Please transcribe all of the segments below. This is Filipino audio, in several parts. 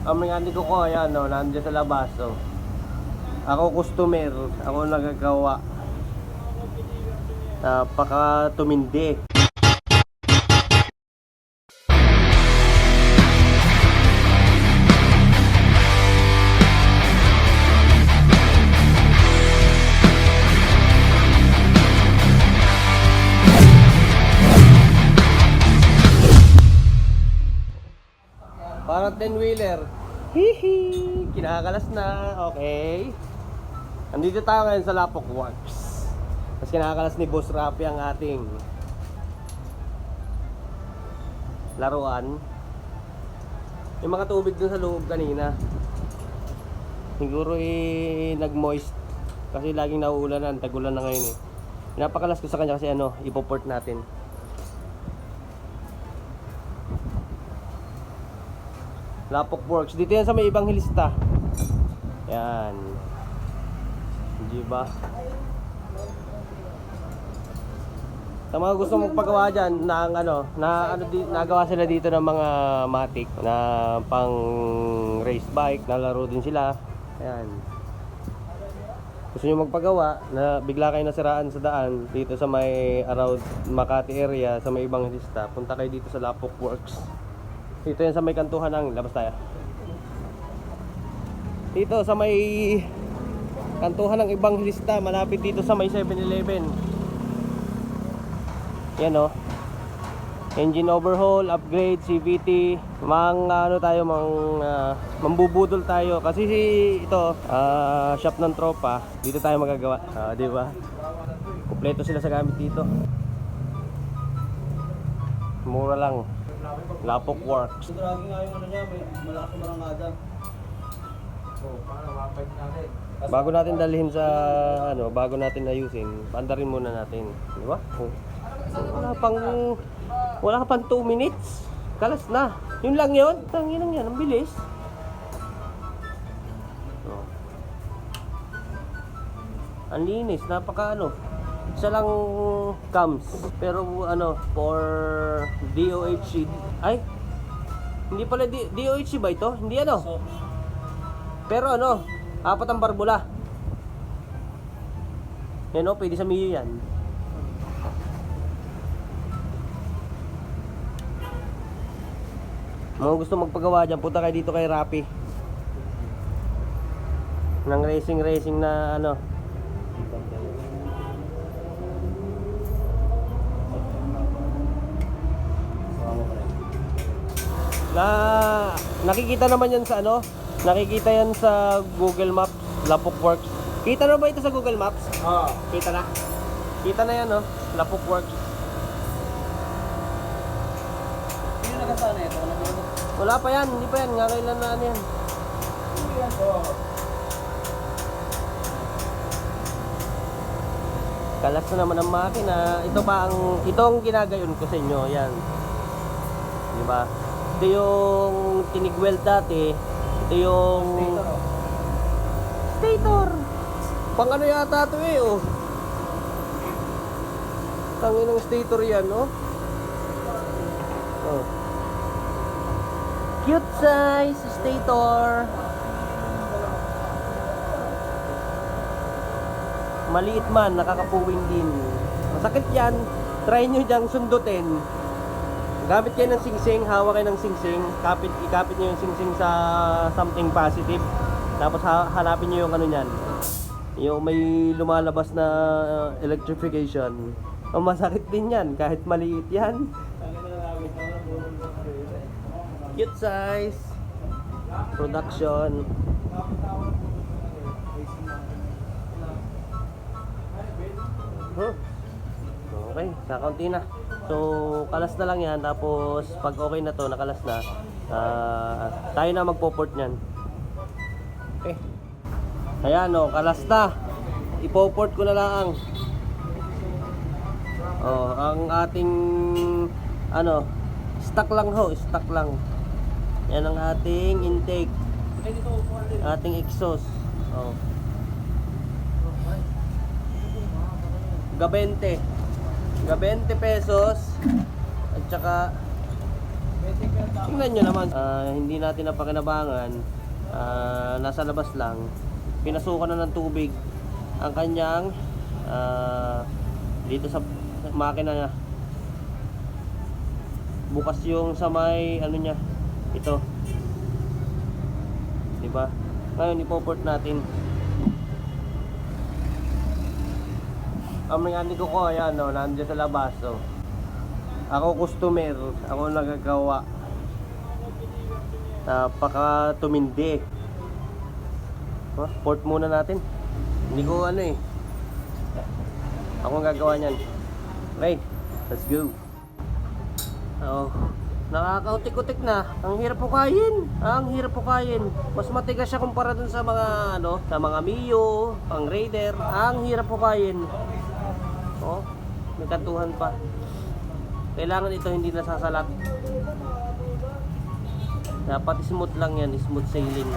Ang mekaniko ko, ayan, no, nandiyan sa labas, oh. Ako customer, ako nagagawa. Napaka tumindi. Parang 10-wheeler. Hihi! Kinakalas na. Okay. Andito tayo ngayon sa Lapok Works. Tapos kinakalas ni Boss Rafi ang ating laruan. Yung mga tubig dun sa loob kanina. Siguro nag-moist. Kasi laging nauulanan. Tagulan na ngayon eh. Pinapakalas ko sa kanya kasi ipoport natin. Lapok Works. Dito yan sa may ibang hilista. Yan. Hindi ba? Sa mga gusto magpagawa dyan nagawa sila dito ng mga matic na pang race bike, nalaro din sila. Ayan. Gusto nyo magpagawa na bigla kayo nasiraan sa daan dito sa may around Makati area, sa may ibang hilista, punta kayo dito sa Lapok Works. Dito yan sa may kantuhan ng labas tayo. Dito sa may kantuhan ng ibang hilista, malapit dito sa may 7-Eleven. Yan o. Engine overhaul, upgrade, CVT, mambubudol tayo kasi ito shop ng tropa. Dito tayo magagawa, di ba? Kompleto sila sa gamit dito. Mura lang. Lapok Works. Ito lagi nga yung niya, may malakas na marangada. Paano mapait natin? Bago natin dalhin sa bago natin ayusin, paandarin muna natin, di ba? Wala pang 2 minutes. Kalas na. Yun lang 'yon. Tangin lang 'yan, ang bilis. Oh. Ang linis, isa lang cams, pero for DOHC. Ay, hindi pala DOHC ba ito? Hindi Pero 4 ang barbula. Yan pwede sa Mio yan. Mga gusto magpagawa dyan, punta kayo dito kay Rapi. Nang racing na nakikita naman yan sa nakikita yan sa Google Maps, Lapok Works. Kita na ba ito sa Google Maps? Oo. Kita na yan Lapok Works. Sino nakasana ito? Wala pa yan, hindi pa yan, nga kailan na yan. Hindi yan to. Kalas na naman ang makina. Ito ang ginagayon ko sa inyo, yan. Di ba? Ito yung tinigweld dati. Ito yung stator. Pang yata ito Tangin ng stator yan, Oh. Cute size stator. Maliit man, nakakapuwing din. Masakit yan. Try nyo dyang sundutin. Gamit kayo ng singsing, hawak kayo ng singsing, ikapit nyo yung singsing sa something positive. Tapos hanapin nyo yung niyan. Yung may lumalabas na electrification. Masakit din yan, kahit maliit yan. Cute size. Production. Okay, kakaunti na. So, kalas na lang yan. Tapos, pag okay na to, nakalas na, tayo na magpo-port nyan. Okay. Ayan, kalas na. Ipo-port ko na lang. Ang ating, stock lang stock lang. Yan ang ating intake. Ating exhaust. Ga 20 pesos at saka Tingnan nyo naman, hindi natin napakinabangan, nasa labas lang, pinasukan na ng tubig ang kanyang dito sa makina niya. Bukas yung sa may ano niya, ito, diba? Ngayon ipoport natin. Ang mekaniko ko, ayan, no, nandiyan sa labas. So, ako customer, ako nagagawa. Napaka tumindi. Port muna natin. Hindi ko ano eh. Ako ang gagawa niyan. Okay, let's go. Oh, nakakautik-utik na. Ang hirap pukayin. Ang hirap pukayin. Mas matigas siya kumpara dun sa mga ano, sa mga Mio, pang Raider. Ang hirap pukayin. Oh, may kantuhan pa. Kailangan ito hindi nasasalat. Dapat smooth lang yan, smooth sailing.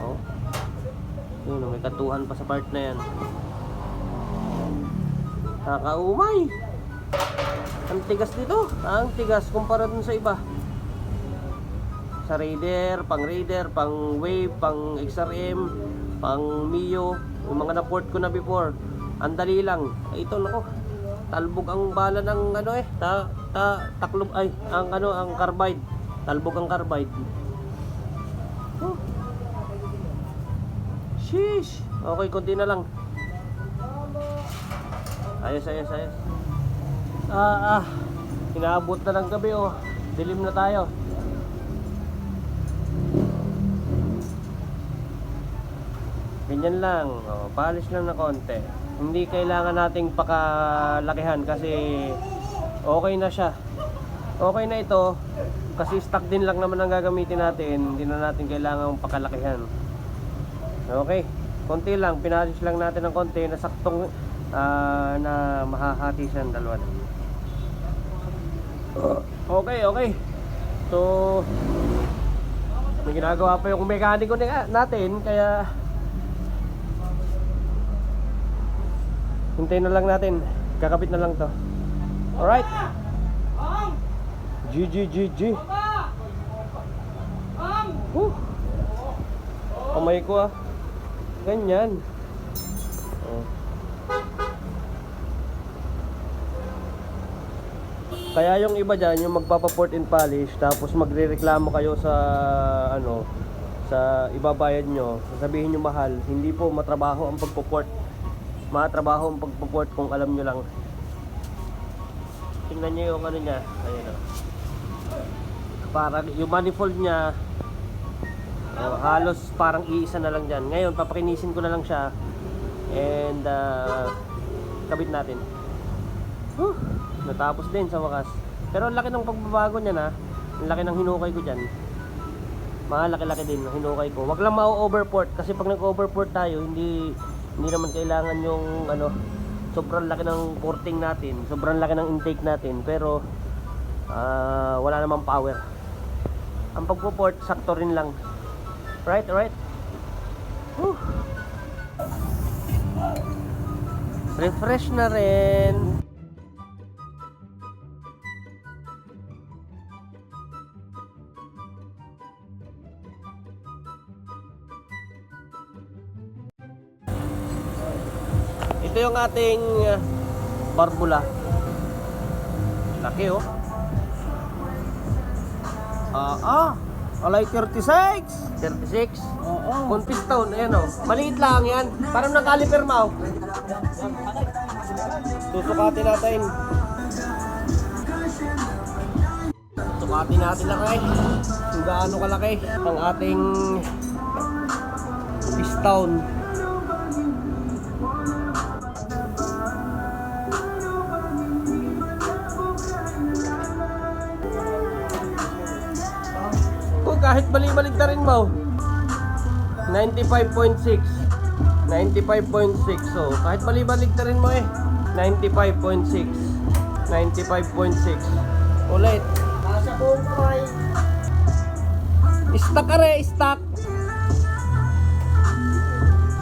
Oh. Yun, may kantuhan pa sa part na yan. Nakaumay. Ang tigas dito. Ang tigas kumpara dun sa iba. Sa Raider, pang Wave, pang XRM, pang Mio, yung mga na-port ko na before. Ang dali lang. Ito nako. Talbog ang bala ng ano eh. Taklob ay ang ano ang carbide. Talbog ang carbide. Oh. Sheesh. Okay, konti na lang. Ayos. Inaabot na ng gabi oh. Dilim na tayo. Ganyan lang, oh, polish lang na konti. Hindi kailangan nating pakalakihan kasi okay na siya. Okay na ito kasi stock din lang naman ang gagamitin natin. Hindi na natin kailangan pakalakihan. Okay, konti lang, pinalish lang natin ng konti na saktong na mahahati siya ng dalawa. Okay. So may ginagawa pa yung mekaniko natin kaya hintayin na lang natin. Kakabit na lang to. Alright. GG. Kamay ko ah. Ganyan. Oh. Kaya yung iba dyan, yung magpapa-port and polish, tapos magre-reklamo kayo sa ano, sa ibabayad nyo, sasabihin nyo mahal. Hindi po matrabaho ang pagpo-port. Matrabaho ang pagpo-port kung alam nyo lang. Tingnan nyo yung ano nya. Ayun o. Para yung manifold nya, halos parang iisa na lang dyan. Ngayon papakinisin ko na lang siya. And kabit natin. Natapos din sa wakas. Pero ang laki ng pagbabago niya na. Ang laki ng hinukay ko dyan. Malaki-laki din ng hinukay ko. Wag lang ma-overport. Kasi pag nag-overport tayo, hindi naman kailangan yung ano, sobrang laki ng porting natin, sobrang laki ng intake natin, pero wala namang power. Ang pagpo-port sakto rin lang. Right? Whew. Refresh na rin. Ito yung ating barbula. Laki oh. Alay 36. Oo. Con piston, ayan oh. Maliit lang yan. Parang ng caliper mo. Susukatin natin. Sukatin natin lang eh. Kung gaano kalaki ang ating piston. Kahit bali-balik na rin mo 95.6 so kahit bali-balik na rin mo eh 95.6 ulit nasa buong kamay stock ka rin, stock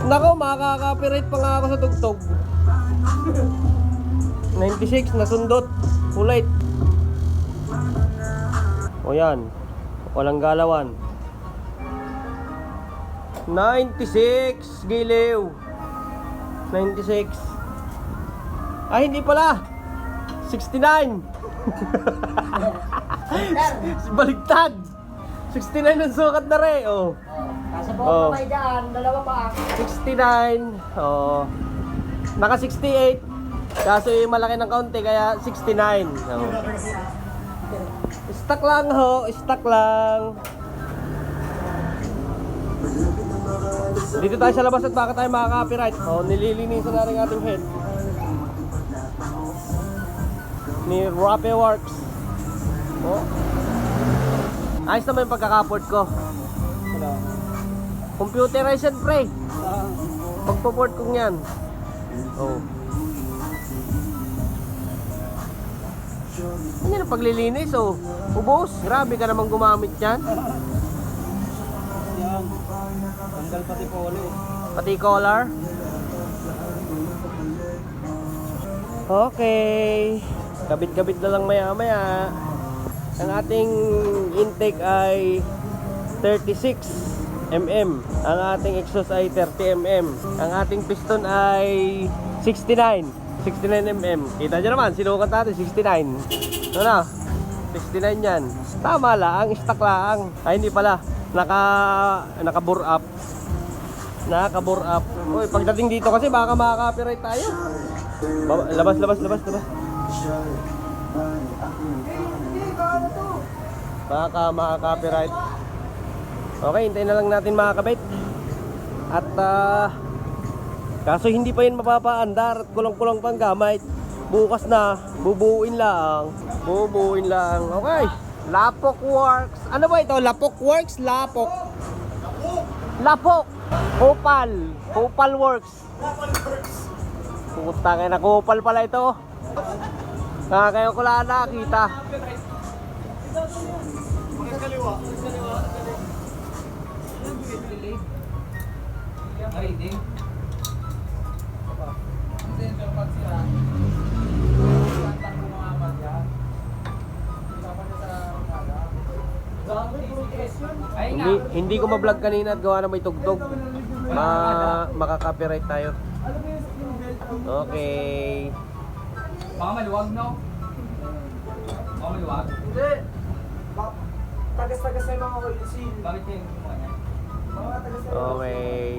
nako makaka-copyright pa nga ako sa tugtog 96 nasundot ulit O yan. Walang galawan. 96 giliw. 96. Ay, hindi pala. 69. Baligtad. 69 ang sukat na rin. Oh. Nasa Oh. buong kamay dyan, dalawa pa. 69. Oh. Naka 68. Kaso yung malaki ng kaunti kaya 69. Oh. Stock lang ho, stock lang. Dito tayo sa labas at baka tayo makaka-copyright. Oh, nililinisan na rin ating head ni Rape Works. Oh. Ayos naman yung pagkakaport ko. Computerized pre. Pagpaport kong yan. Oh. Ano yung paglilinis oh. Ubos. Grabe ka naman gumamit yan. Yan. Tanggal pati polo. Pati collar. Okay. Kabit-kabit na lang maya-maya. Ang ating intake ay 36 mm. Ang ating exhaust ay 30 mm. Ang ating piston ay 69 mm. Kita nyo naman, sinukat natin 69. Ano na? 69 yan. Tama lang, stock lang. Ay hindi pala. Naka-bore up. Naka-bore up. Uy, pagdating dito kasi baka makaka-copyright tayo. Labas. Baka makaka-copyright. Okay, hintayin na lang natin makakabit. At kaso hindi pa yun mapapaandar at kulang-kulang pang gamit. Bukas na, bubuuin lang. Okay. Lapok Works. Ano ba ito? Lapok Works? Lapok. Kupal Works. Putang ina, kupal pala ito. Kaya ko lang nakita. Reading. Hindi ko ma-vlog kanina at gawa na may tugtog. Makaka-copyright tayo. Okay. Baka maluwag, no? Baka maluwag? Hindi. Tagas-tagas na yung mga oil seal. Bakit yung kumuha niya? Mga tagas na Okay.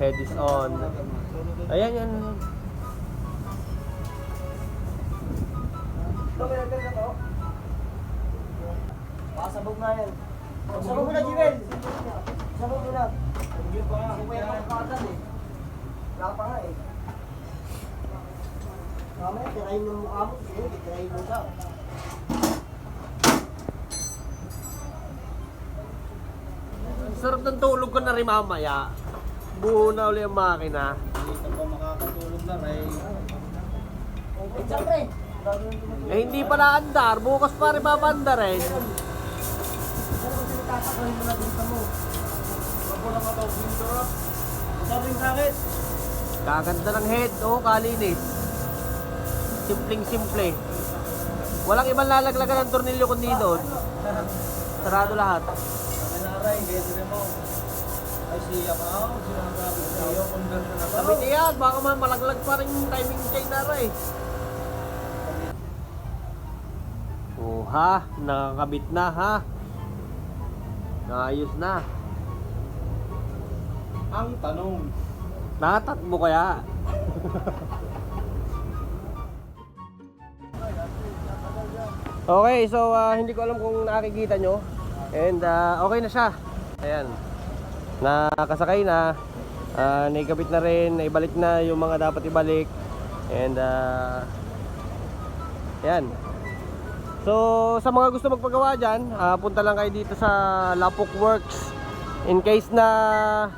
Head is on. Ayan yan. ito, kaya na to. Pasabog na yan. Sabog mo na, Jewel. Sabog mo na. Hindi pa nga. Hindi pa yung pagkakatan eh. Wala pa nga eh. Mamaya, tirahin mo mukha mo. Sige, tirahin mo ka. Sarap ng tulog ko na rin mamaya. Buo na ulit ang makina. Dito pa makakatulog na, Ray. Eh, siyempre. Eh hindi pa naandar. Bukas pa rin mapandar eh. Pero kasi tatakahin mo na dito mo. Wag mo lang matawag dito, Rob. Sabi yung sakit. Kaganda ng head. Oo, kalinis. Simpleng-simple. Walang ibang lalaglagan ng tornilyo kundi doon. Sarado lahat. Sabi na, Ray, get rin mo. Ay, siya ka. Sinasabi ko sa'yo, conversion na Sabi niya, baka man malaglag pa rin yung timing chain na rin. Oh ha, nakakabit na ha. Naayos na. Ang tanong. Nakatakbo kaya? Okay, so hindi ko alam kung nakikita nyo. And okay na siya. Ayan. Nakasakay na. Naikabit na rin. Naibalik na yung mga dapat ibalik. And ayan. So sa mga gusto magpagawa dyan, punta lang kayo dito sa Lapok Works. In case na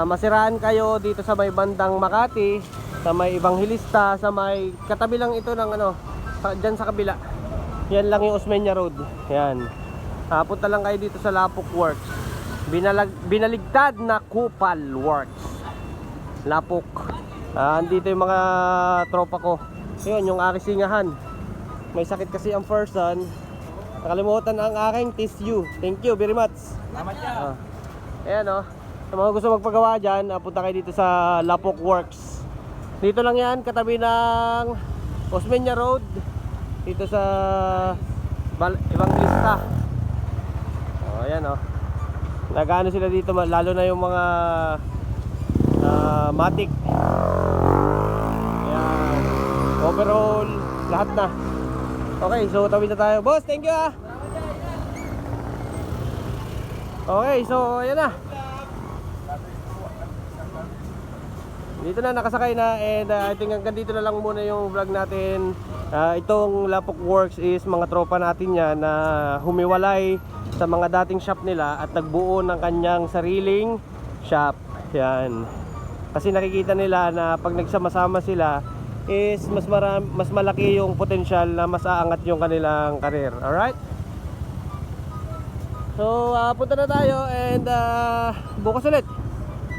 masiraan kayo dito sa may bandang Makati, sa may Evangelista, sa may katabi lang ito ng dyan sa kabila. Yan lang yung Osmeña Road. Yan. Punta lang kayo dito sa Lapok Works. Binaligtad na Kupal Works. Lapok. Andito yung mga tropa ko. Yun, yung aking singahan. May sakit kasi ang person. Nakalimutan ang aking tissue. Thank you very much. Salamat niya. Ayan o. Sa mga gusto magpagawa dyan, punta kayo dito sa Lapok Works. Dito lang yan, katabi ng Osmeña Road. Dito sa Evangelista. O, ayan o. Nag-ano sila dito, lalo na yung mga matic. Ayan. Overall, lahat na. Okay, so tawid na tayo. Boss, thank you ah. Okay, so ayan na. Dito na, nakasakay na. And I think hanggang dito na lang muna yung vlog natin. Itong Lapok Works is mga tropa natin yan na humiwalay sa mga dating shop nila at nagbuo ng kanyang sariling shop. Yan. Kasi nakikita nila na pag nagsama-sama sila is mas malaki yung potential na mas aangat yung kanilang career. Alright? So, punta na tayo and bukas ulit.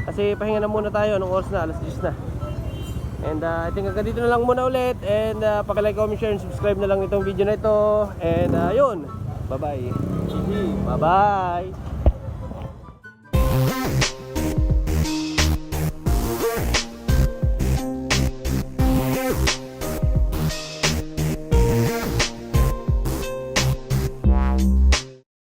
Kasi pahinga na muna tayo. Anong oras na? Alas 10 na. And I think hanggang dito na lang muna ulit. And paki-like, comment, share, and subscribe na lang itong video na ito. And yun. Bye-bye. Bye-bye.